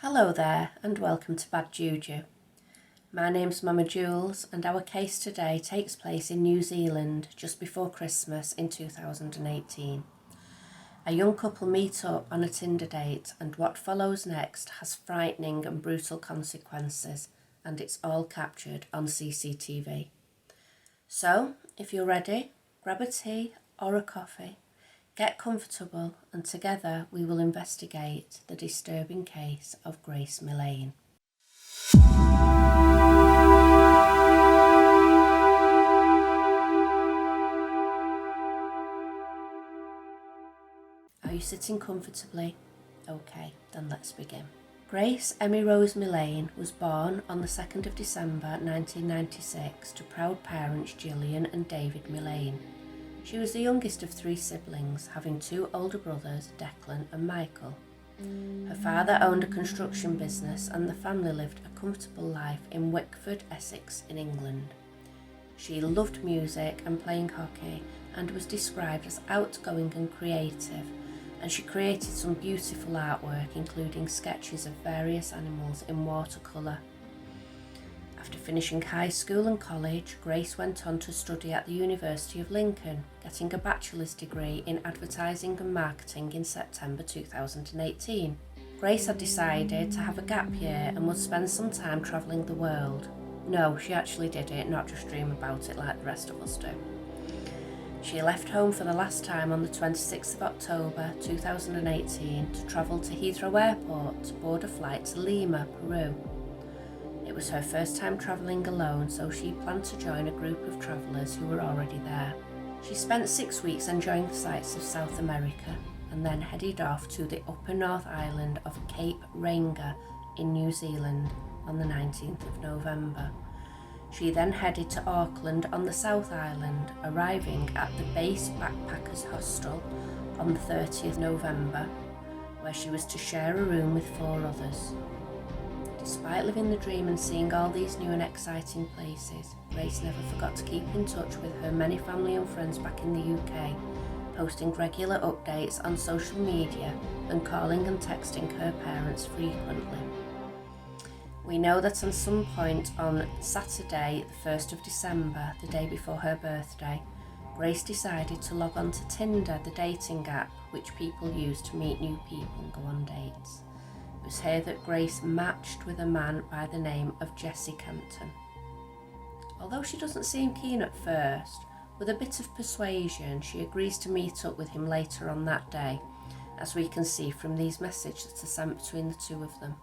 Hello there and welcome to Bad JuJu. My name's Mama Jules and our case today takes place in New Zealand just before Christmas in 2018. A young couple meet up on a Tinder date and what follows next has frightening and brutal consequences, and it's all captured on CCTV. So, if you're ready, grab a tea or a coffee, get comfortable, and together we will investigate the disturbing case of Grace Millane. Are you sitting comfortably? Okay, then let's begin. Grace Emmy Rose Millane was born on the 2nd of December 1996 to proud parents Gillian and David Millane. She was the youngest of 3 siblings, having 2 older brothers, Declan and Michael. Her father owned a construction business and the family lived a comfortable life in Wickford, Essex in England. She loved music and playing hockey and was described as outgoing and creative, and she created some beautiful artwork including sketches of various animals in watercolour. After finishing high school and college, Grace went on to study at the University of Lincoln, getting a bachelor's degree in advertising and marketing in September 2018. Grace had decided to have a gap year and would spend some time travelling the world. No, she actually did it, not just dream about it like the rest of us do. She left home for the last time on the 26th of October 2018 to travel to Heathrow Airport to board a flight to Lima, Peru. It was her first time travelling alone, so she planned to join a group of travellers who were already there. She spent 6 weeks enjoying the sights of South America and then headed off to the upper North Island of Cape Reinga in New Zealand on the 19th of November. She then headed to Auckland on the South Island, arriving at the base backpackers hostel on the 30th November, where she was to share a room with 4 others. Despite living the dream and seeing all these new and exciting places, Grace never forgot to keep in touch with her many family and friends back in the UK, posting regular updates on social media and calling and texting her parents frequently. We know that at some point on Saturday, the 1st of December, the day before her birthday, Grace decided to log on to Tinder, the dating app which people use to meet new people and go on dates. It was here that Grace matched with a man by the name of Jesse Kempson. Although she doesn't seem keen at first, with a bit of persuasion she agrees to meet up with him later on that day, as we can see from these messages that are sent between the 2 of them.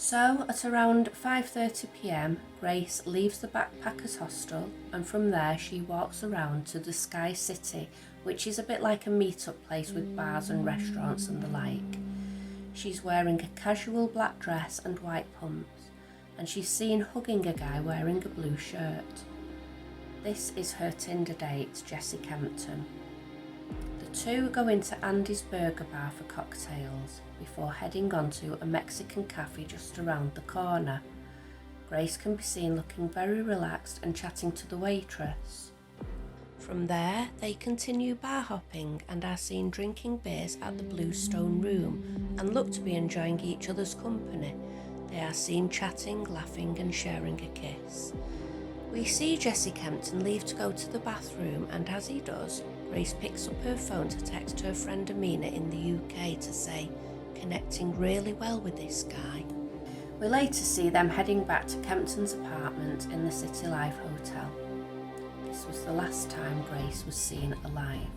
So, at around 5:30 p.m, Grace leaves the backpackers hostel and from there she walks around to the Sky City, which is a bit like a meet-up place with bars and restaurants and the like. She's wearing a casual black dress and white pumps, and she's seen hugging a guy wearing a blue shirt. This is her Tinder date, Jesse Kempton. The 2 go into Andy's Burger Bar for cocktails before heading on to a Mexican cafe just around the corner. Grace can be seen looking very relaxed and chatting to the waitress. From there, they continue bar hopping and are seen drinking beers at the Blue Stone Room and look to be enjoying each other's company. They are seen chatting, laughing and sharing a kiss. We see Jesse Kempton leave to go to the bathroom, and as he does, Grace picks up her phone to text her friend Amina in the UK to say, "Connecting really well with this guy." We later see them heading back to Kempton's apartment in the City Life Hotel. This was the last time Grace was seen alive.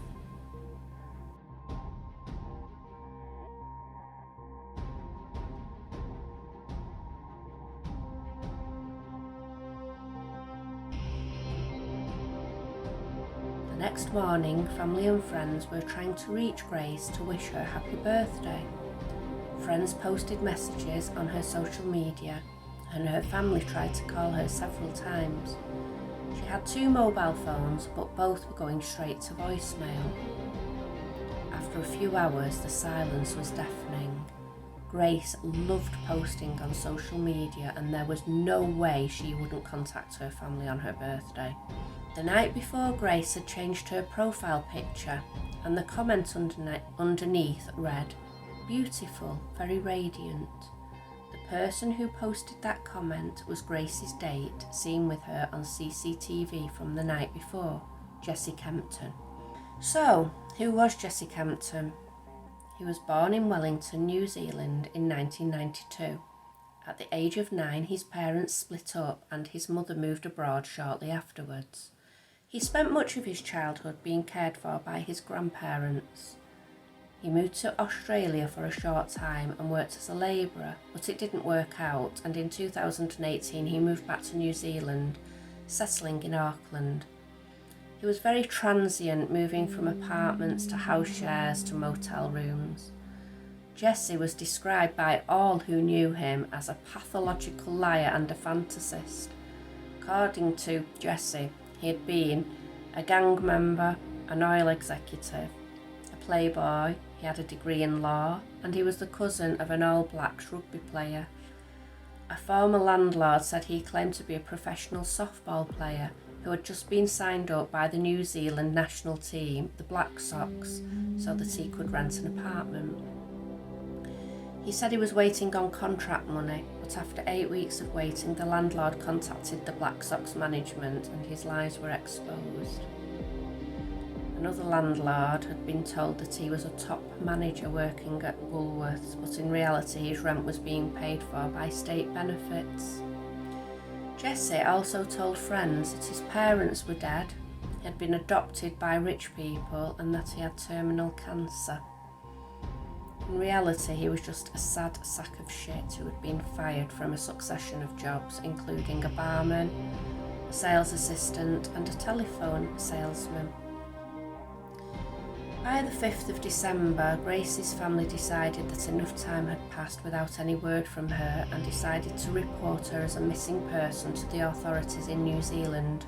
The next morning, family and friends were trying to reach Grace to wish her happy birthday. Friends posted messages on her social media and her family tried to call her several times. She had 2 mobile phones, but both were going straight to voicemail. After a few hours, the silence was deafening. Grace loved posting on social media, and there was no way she wouldn't contact her family on her birthday. The night before, Grace had changed her profile picture, and the comment underneath read, "Beautiful, very radiant." The person who posted that comment was Grace's date, seen with her on CCTV from the night before, Jessie Kempton. So, who was Jessie Kempton? He was born in Wellington, New Zealand in 1992. At the age of 9, his parents split up and his mother moved abroad shortly afterwards. He spent much of his childhood being cared for by his grandparents. He moved to Australia for a short time and worked as a labourer, but it didn't work out, and in 2018 he moved back to New Zealand, settling in Auckland. He was very transient, moving from apartments to house shares to motel rooms. Jessie was described by all who knew him as a pathological liar and a fantasist. According to Jessie, he had been a gang member, an oil executive, a playboy, he had a degree in law, and he was the cousin of an All Blacks rugby player. A former landlord said he claimed to be a professional softball player who had just been signed up by the New Zealand national team, the Black Sox, so that he could rent an apartment. He said he was waiting on contract money, but after 8 weeks of waiting, the landlord contacted the Black Sox management and his lies were exposed. Another landlord had been told that he was a top manager working at Woolworths, but in reality his rent was being paid for by state benefits. Jessie also told friends that his parents were dead, he had been adopted by rich people, and that he had terminal cancer. In reality, he was just a sad sack of shit who had been fired from a succession of jobs, including a barman, a sales assistant, and a telephone salesman. By the 5th of December, Grace's family decided that enough time had passed without any word from her and decided to report her as a missing person to the authorities in New Zealand.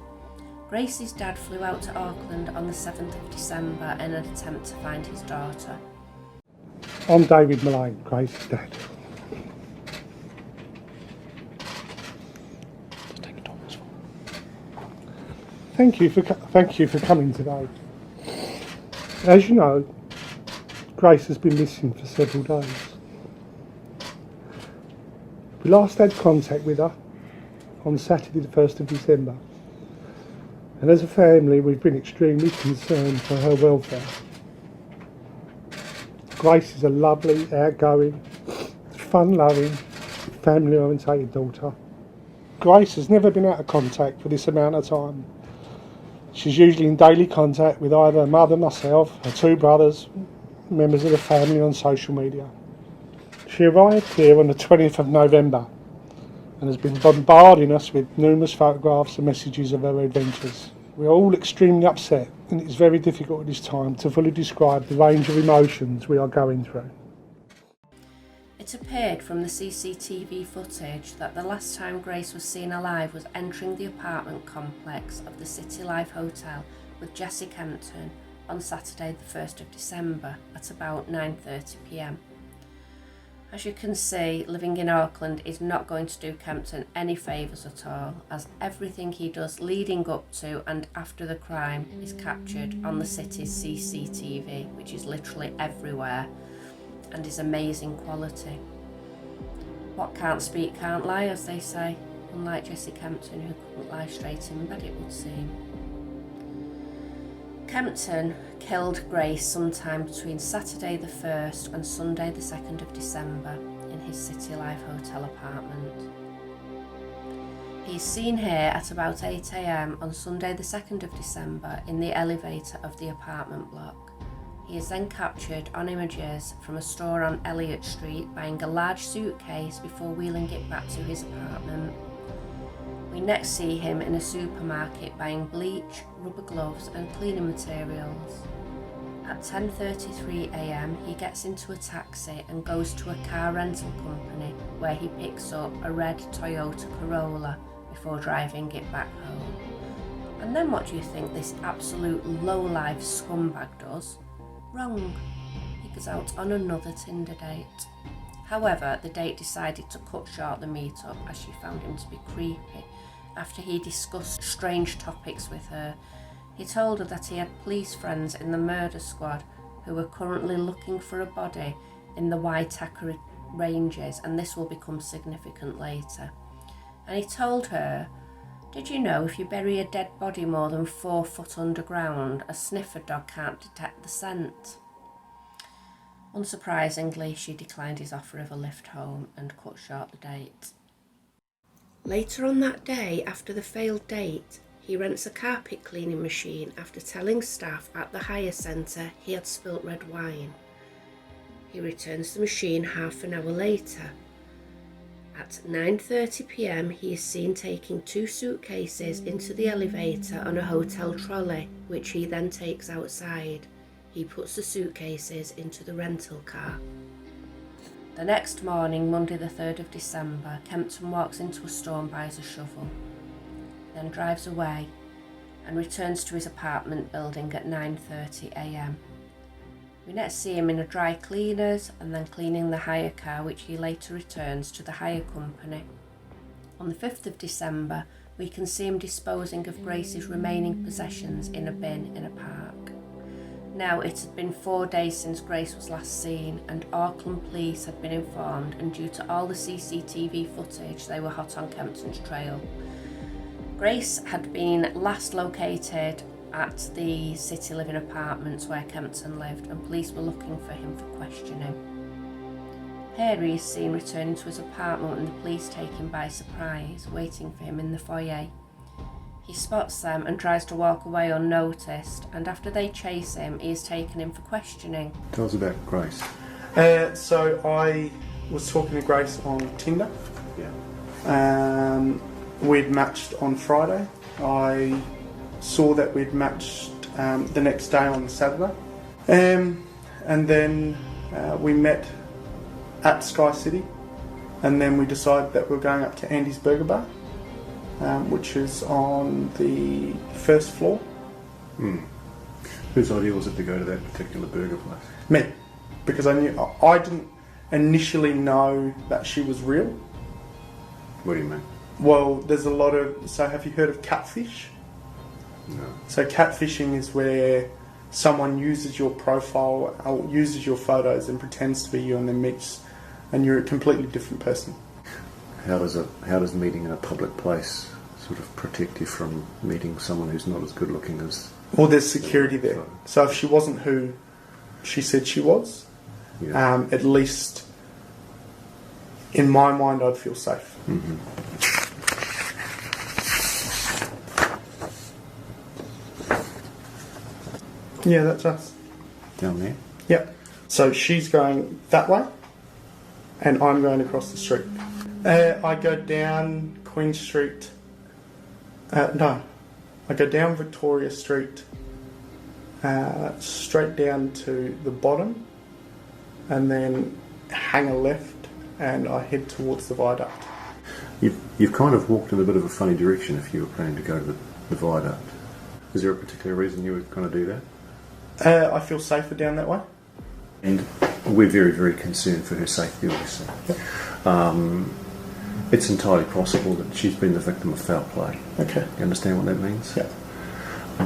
Grace's dad flew out to Auckland on the 7th of December in an attempt to find his daughter. I'm David Millane, Grace's dad. Thank you for coming today. As you know, Grace has been missing for several days. We last had contact with her on Saturday the 1st of December, and as a family we've been extremely concerned for her welfare. Grace is a lovely, outgoing, fun-loving, family-orientated daughter. Grace has never been out of contact for this amount of time. She's usually in daily contact with either her mother, myself, her two brothers, members of the family on social media. She arrived here on the 20th of November and has been bombarding us with numerous photographs and messages of her adventures. We are all extremely upset, and it's very difficult at this time to fully describe the range of emotions we are going through. It appeared from the CCTV footage that the last time Grace was seen alive was entering the apartment complex of the City Life Hotel with Jessie Kempton on Saturday the 1st of December at about 9:30 p.m. As you can see, living in Auckland is not going to do Kempton any favours at all, as everything he does leading up to and after the crime is captured on the city's CCTV, which is literally everywhere and is amazing quality. What can't speak can't lie, as they say, unlike Jessie Kempton, who couldn't lie straight in bed, it would seem. Kempton killed Grace sometime between Saturday the 1st and Sunday the 2nd of December in his City Life Hotel apartment. He is seen here at about 8 a.m. on Sunday the 2nd of December in the elevator of the apartment block. He is then captured on images from a store on Elliott Street buying a large suitcase before wheeling it back to his apartment. We next see him in a supermarket buying bleach, rubber gloves and cleaning materials. At 10:33 a.m. he gets into a taxi and goes to a car rental company where he picks up a red Toyota Corolla before driving it back home. And then what do you think this absolute low-life scumbag does? Wrong. He goes out on another Tinder date. However, the date decided to cut short the meet-up as she found him to be creepy after he discussed strange topics with her. He told her that he had police friends in the murder squad who were currently looking for a body in the Waitaka ranges, and this will become significant later. And he told her, "Did you know if you bury a dead body more than 4 foot underground, a sniffer dog can't detect the scent?" Unsurprisingly, she declined his offer of a lift home and cut short the date. Later on that day, after the failed date, he rents a carpet cleaning machine after telling staff at the hire centre he had spilt red wine. He returns the machine half an hour later. At 9:30 p.m, he is seen taking 2 suitcases into the elevator on a hotel trolley, which he then takes outside. He puts the suitcases into the rental car. The next morning, Monday the 3rd of December, Kempson walks into a store and buys a shovel, then drives away and returns to his apartment building at 9:30 a.m. We next see him in a dry cleaners and then cleaning the hire car, which he later returns to the hire company. On the 5th of December, we can see him disposing of Grace's remaining possessions in a bin in a park. Now, it had been 4 days since Grace was last seen, and Auckland police had been informed, and due to all the CCTV footage, they were hot on Kempson's trail. Grace had been last located at the City Living Apartments where Kempson lived, and police were looking for him for questioning. Here he is seen returning to his apartment and the police take him by surprise, waiting for him in the foyer. He spots them and tries to walk away unnoticed, and after they chase him, he is taken in for questioning. Tell us about Grace. So I was talking to Grace on Tinder. Yeah. We'd matched on Friday. I saw that we'd matched the next day on Saturday. And then we met at Sky City, and then we decided that we were going up to Andy's Burger Bar, which is on the 1st floor. Whose idea was it to go to that particular burger place? Me, because I didn't initially know that she was real. What do you mean? Well, there's a lot of... So have you heard of catfish? No. So catfishing is where someone uses your profile or uses your photos and pretends to be you and then meets, and you're a completely different person. How does meeting in a public place sort of protect you from meeting someone who's not as good looking as... Well, there's security there. So if she wasn't who she said she was, Yeah. at least in my mind I'd feel safe. Mm-hmm. Yeah, that's us. Down there? Yep. So she's going that way, and I'm going across the street. I go down Queen Street. No, I go down Victoria Street, straight down to the bottom, and then hang a left, and I head towards the viaduct. You've kind of walked in a bit of a funny direction if you were planning to go to the viaduct. Is there a particular reason you were going to do that? I feel safer down that way. And we're very, very concerned for her safety, obviously. Yep. It's entirely possible that she's been the victim of foul play. Okay. You understand what that means? Yeah.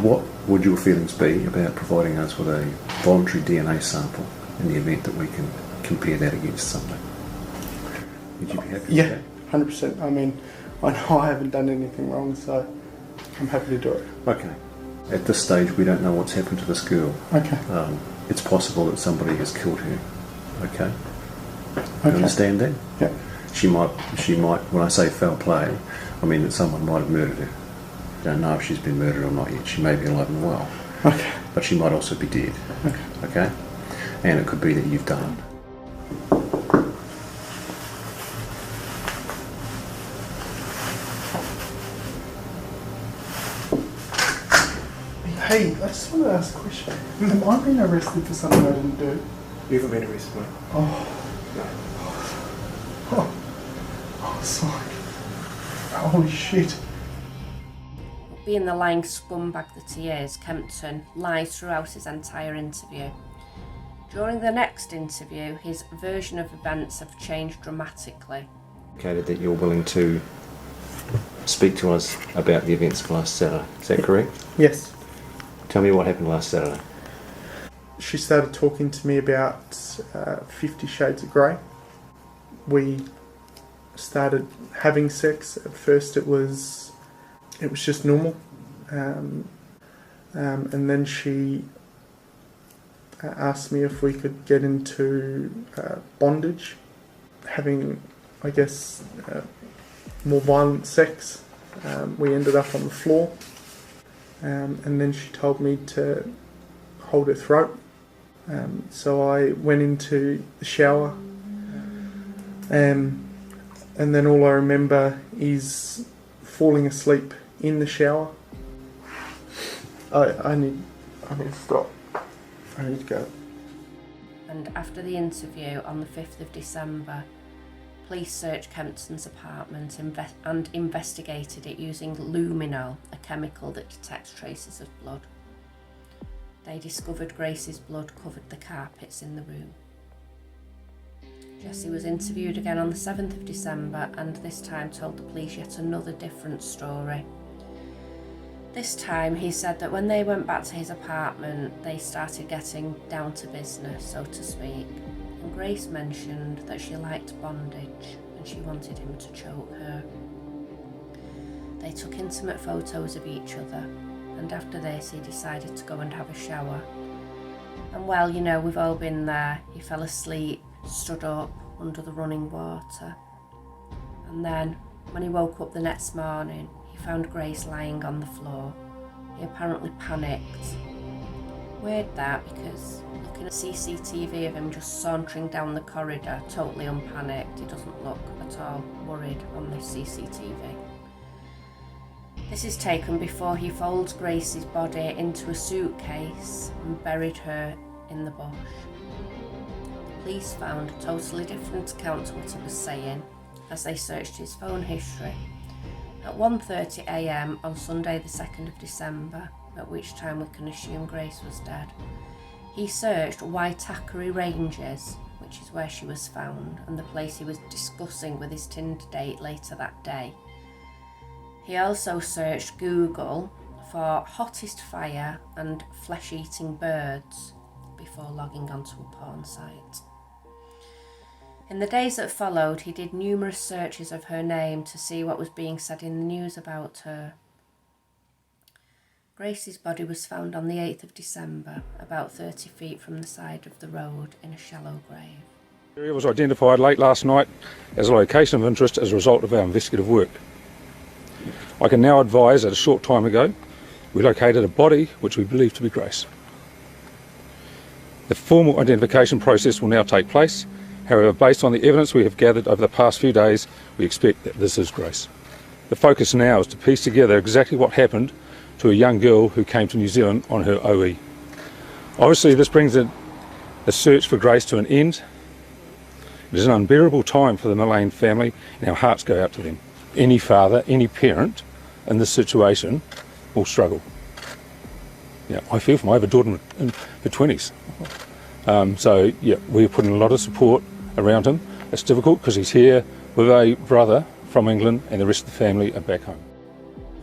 What would your feelings be about providing us with a voluntary DNA sample in the event that we can compare that against something? Would you be happy Yeah, with 100%. I mean, I know I haven't done anything wrong, so I'm happy to do it. that? Okay. At this stage, we don't know what's happened to this girl. Okay. It's possible that somebody has killed her. Okay. You Okay. understand that? Yeah. She might, when I say foul play, I mean that someone might have murdered her. Don't know if she's been murdered or not yet. She may be alive and well. Okay. But she might also be dead. Okay. Okay? And it could be that you've done it. Hey, I just want to ask a question. Have I been arrested for something I didn't do? You haven't been arrested, mate. Oh, sorry. Holy shit. Being the lying scumbag that he is, Kempton lies throughout his entire interview. During the next interview, his version of events have changed dramatically. Indicated that you're willing to speak to us about the events of last Saturday. Is that correct? Yes. Tell me what happened last Saturday. She started talking to me about 50 Shades of Grey. We started having sex. At first it was just normal. And then she asked me if we could get into bondage, having, I guess, more violent sex. We ended up on the floor, and then she told me to hold her throat. So I went into the shower, and then all I remember is falling asleep in the shower. I need to stop. I need to go. And after the interview on the 5th of December, police searched Kempson's apartment and investigated it using luminol, a chemical that detects traces of blood. They discovered Grace's blood covered the carpets in the room. Jessie was interviewed again on the 7th of December and this time told the police yet another different story. This time he said that when they went back to his apartment, they started getting down to business, so to speak, and Grace mentioned that she liked bondage and she wanted him to choke her. They took intimate photos of each other, and after this he decided to go and have a shower. And well, you know, we've all been there. He fell asleep, stood up under the running water, and then when he woke up the next morning, he found Grace lying on the floor. He apparently panicked. Weird that, because looking at CCTV of him just sauntering down the corridor, totally unpanicked, he doesn't look at all worried on this CCTV. This is taken before he folds Grace's body into a suitcase and buried her in the bush. Police found a totally different account to what he was saying as they searched his phone history. At 1:30 a.m. on Sunday the 2nd of December, at which time we can assume Grace was dead, he searched Waitakere Ranges, which is where she was found and the place he was discussing with his Tinder date later that day. He also searched Google for hottest fire and flesh-eating birds before logging onto a porn site. In the days that followed, he did numerous searches of her name to see what was being said in the news about her. Grace's body was found on the 8th of December, about 30 feet from the side of the road in a shallow grave. The area was identified late last night as a location of interest as a result of our investigative work. I can now advise that a short time ago we located a body which we believe to be Grace. The formal identification process will now take place. However, based on the evidence we have gathered over the past few days, we expect that this is Grace. The focus now is to piece together exactly what happened to a young girl who came to New Zealand on her OE. Obviously, this brings the search for Grace to an end. It is an unbearable time for the Millane family, and our hearts go out to them. Any father, any parent in this situation will struggle. Yeah, I feel for him. I have a daughter in her 20s. So, yeah, we're putting a lot of support around him. It's difficult because he's here with a brother from England and the rest of the family are back home.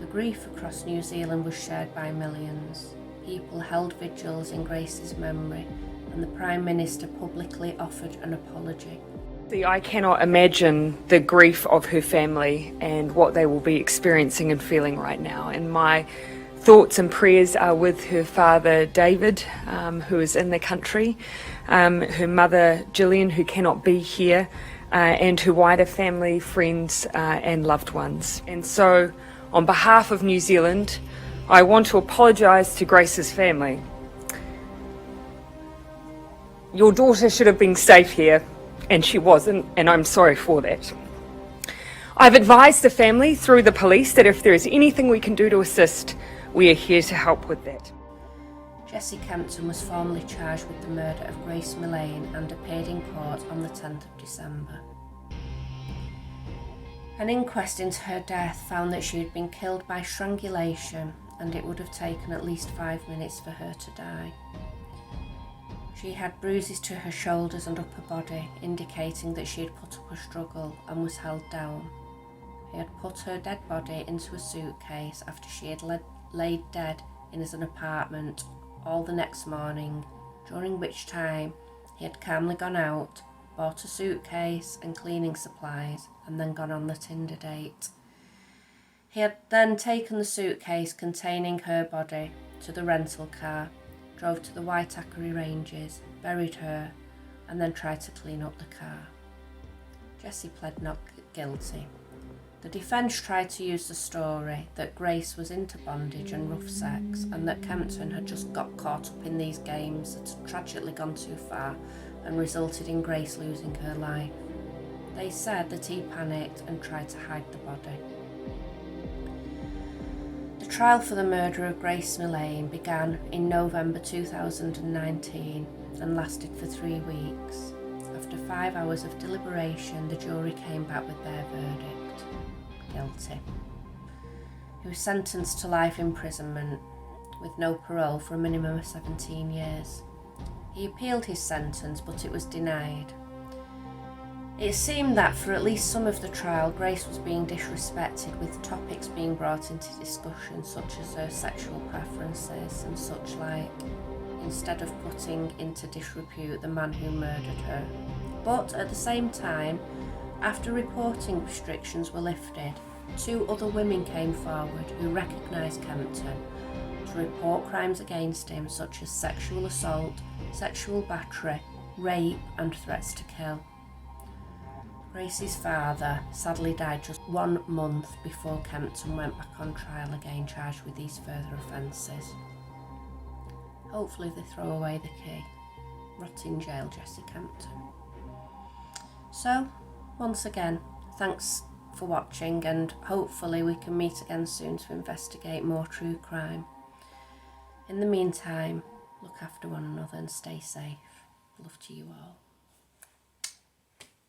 The grief across New Zealand was shared by millions. People held vigils in Grace's memory, and the Prime Minister publicly offered an apology. I cannot imagine the grief of her family and what they will be experiencing and feeling right now. And my thoughts and prayers are with her father, David, who is in the country, her mother, Gillian, who cannot be here, and her wider family, friends, and loved ones. And so, on behalf of New Zealand, I want to apologise to Grace's family. Your daughter should have been safe here, and she wasn't, and I'm sorry for that. I've advised the family through the police that if there is anything we can do to assist, we are here to help with that. Jessie Kempson was formally charged with the murder of Grace Millane and appeared in court on the 10th of December. An inquest into her death found that she had been killed by strangulation and it would have taken at least 5 minutes for her to die. She had bruises to her shoulders and upper body, indicating that she had put up a struggle and was held down. He had put her dead body into a suitcase after she had laid dead in an apartment all the next morning, during which time he had calmly gone out, bought a suitcase and cleaning supplies, and then gone on the Tinder date. He had then taken the suitcase containing her body to the rental car, drove to the Waitakere Ranges, buried her, and then tried to clean up the car. Jessie pled not guilty. The defence tried to use the story that Grace was into bondage and rough sex, and that Kempson had just got caught up in these games that had tragically gone too far and resulted in Grace losing her life. They said that he panicked and tried to hide the body. The trial for the murder of Grace Millane began in November 2019 and lasted for 3 weeks. After 5 hours of deliberation, the jury came back with their verdict: guilty. He was sentenced to life imprisonment with no parole for a minimum of 17 years. He appealed his sentence, but it was denied. It seemed that for at least some of the trial, Grace was being disrespected, with topics being brought into discussion such as her sexual preferences and such like, instead of putting into disrepute the man who murdered her. But at the same time, after reporting restrictions were lifted, 2 other women came forward who recognised Kempton to report crimes against him such as sexual assault, sexual battery, rape and threats to kill. Grace's father sadly died just 1 month before Kempton went back on trial again, charged with these further offences. Hopefully they throw away the key. Rot in jail, Jessie Kempton. So, once again, thanks for watching, and hopefully we can meet again soon to investigate more true crime. In the meantime, look after one another and stay safe. Love to you all.